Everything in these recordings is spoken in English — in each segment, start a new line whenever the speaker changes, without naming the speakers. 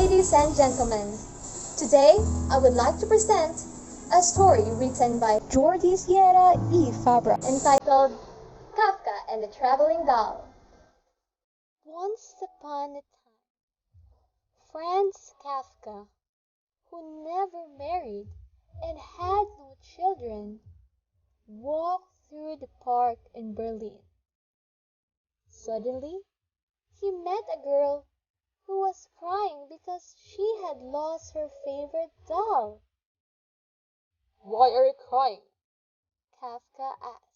Ladies and gentlemen, today I would like to present a story written by Jordi Sierra y Fabra entitled Kafka and the Traveling Doll.
Once upon a time, Franz Kafka, who never married and had no children, walked through the park in Berlin. Suddenly, he met a girl who was crying because she had lost her favorite doll.
"Why are you crying?"
Kafka asked.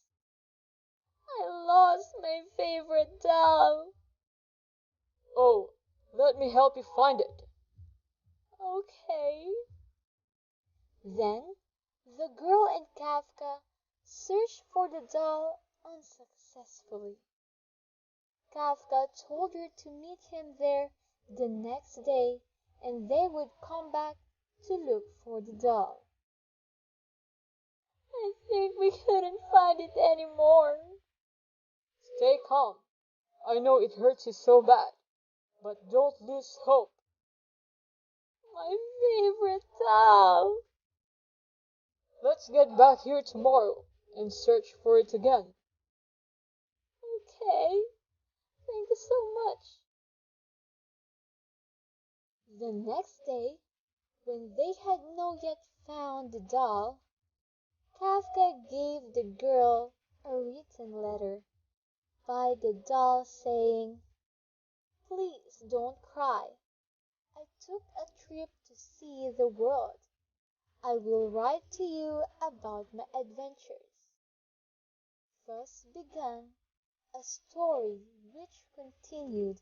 "I lost my favorite doll."
"Oh, let me help you find it."
"Okay." Then the girl and Kafka searched for the doll unsuccessfully. Kafka told her to meet him there the next day and they would come back to look for the doll. "I think we couldn't find it anymore."
"Stay calm. I know it hurts you so bad, but don't lose hope."
"My favorite doll."
"Let's get back here tomorrow and search for it again."
"Okay. Thank you so much." The next day, when they had not yet found the doll, Kafka gave the girl a written letter by the doll saying, "Please don't cry. I took a trip to see the world. I will write to you about my adventures." Thus began a story which continued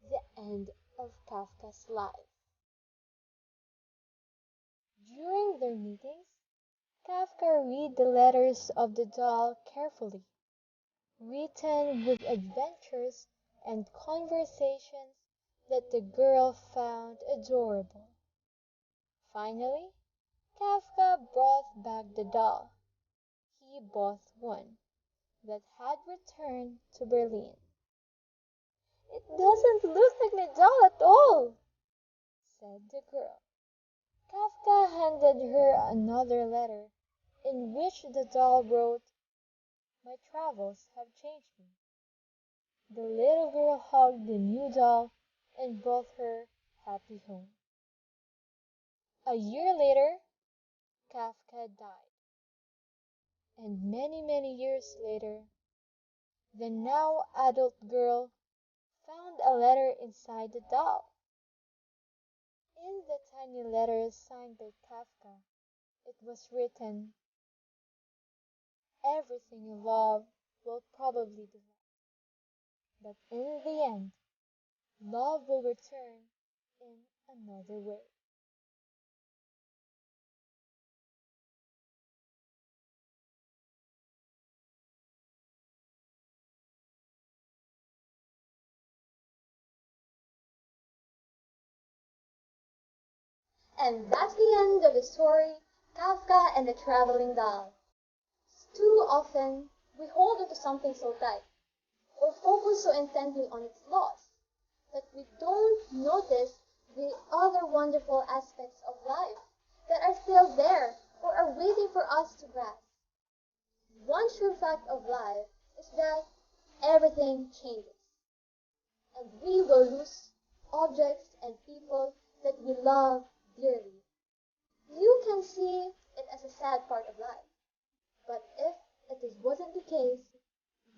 the end of Kafka's life. During their meetings, Kafka read the letters of the doll carefully, written with adventures and conversations that the girl found adorable. Finally, Kafka brought back the doll. He bought one that had returned to Berlin. "It doesn't look like my doll at all," said the girl. Kafka handed her another letter in which the doll wrote, "My travels have changed me." The little girl hugged the new doll and brought her happy home. A year later, Kafka died. And many years later, the now adult girl found a letter inside the doll. In the tiny letter signed by Kafka, it was written, "Everything you love will probably be lost, but in the end, love will return in another way."
And that's the end of the story, Kafka and the Traveling Doll. Too often, we hold on to something so tight, or focus so intently on its loss, that we don't notice the other wonderful aspects of life that are still there or are waiting for us to grasp. One sure fact of life is that everything changes, and we will lose objects and people that we love dearly. You can see it as a sad part of life, but if wasn't the case,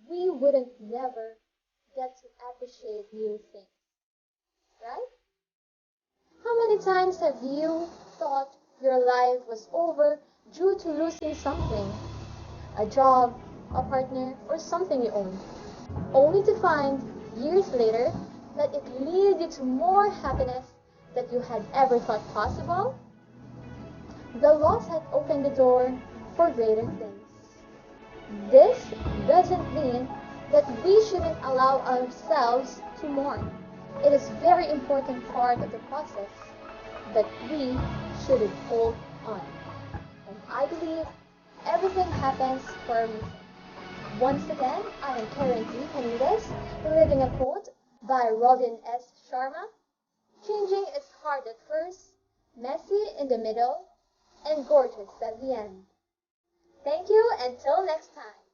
we wouldn't never get to appreciate new things, right? How many times have you thought your life was over due to losing something, a job, a partner, or something you own, only to find years later that it leads you to more happiness than you had ever thought possible? The loss had opened the door for greater things. This doesn't mean that we shouldn't allow ourselves to mourn. It is a very important part of the process that we shouldn't hold on. And I believe everything happens for a reason. Once again, I am Kheren, living a quote by Robin S. Sharma. Changing is hard at first, messy in the middle, and gorgeous at the end. Thank you, until next time.